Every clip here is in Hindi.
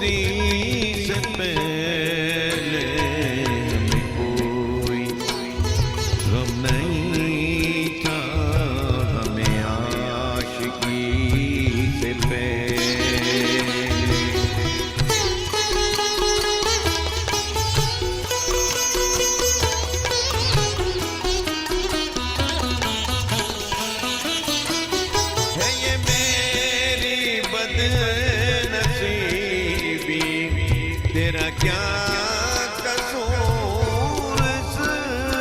दोस्ती से पहले हमें कोई गम नहीं था, हमें आशिकी से पहले। है ये मेरी बदनसीबी, तेरा क्या कसूर इसमें?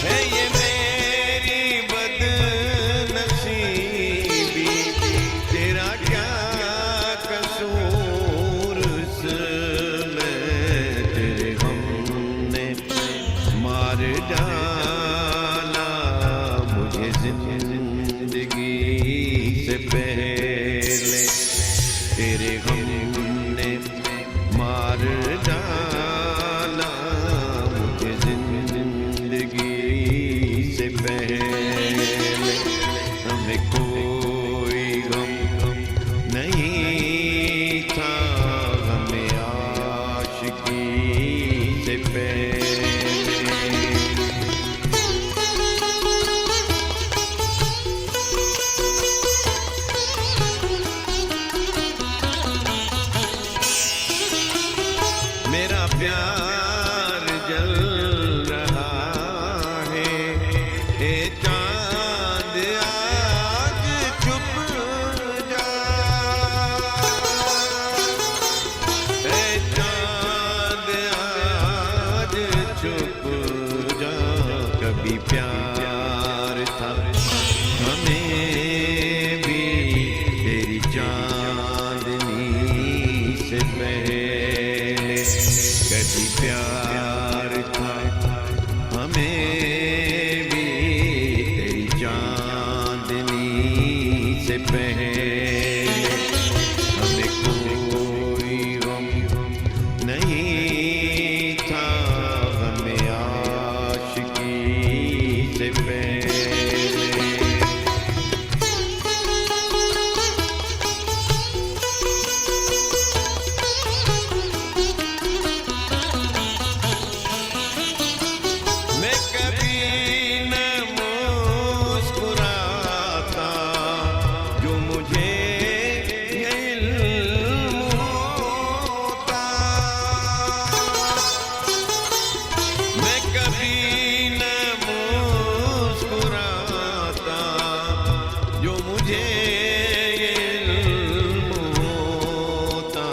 है ये मेरी बदनसीबी, तेरा क्या कसूर इसमें? तेरे गम ने मार डाला मुझे जिंदगी से पहले, तेरे गम ने मार डाला मुझे जिंदगी से पहले। हमें कोई गम नहीं था, हमें आशिकी से पहले। मेरा प्यार जल रहा है, ए चांद आज चुप जा, ए चांद आज चुप जा। कभी प्यार था हमें भी तेरी चांदनी से पहले, कभी प्यार था हमें भी तेरी चांदनी से पहले। हमें कोई गम नहीं था, हमें आशिकी से पहले। मैं कभी न मुस्कुराता जो मुझे ये इल्म होता, मैं कभी न मुस्कुराता जो मुझे ये इल्म होता,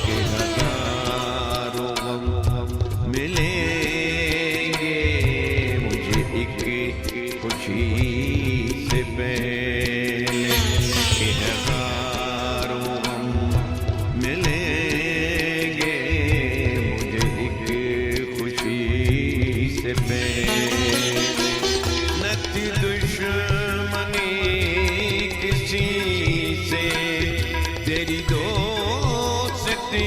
कि हजारों गम मिलेंगे मुझे एक खुशी से पहले, कि हजारों गम मिलेंगे मुझे एक खुशी से पहले। न थी दुश्मनी किसी से, तेरी दोस्ती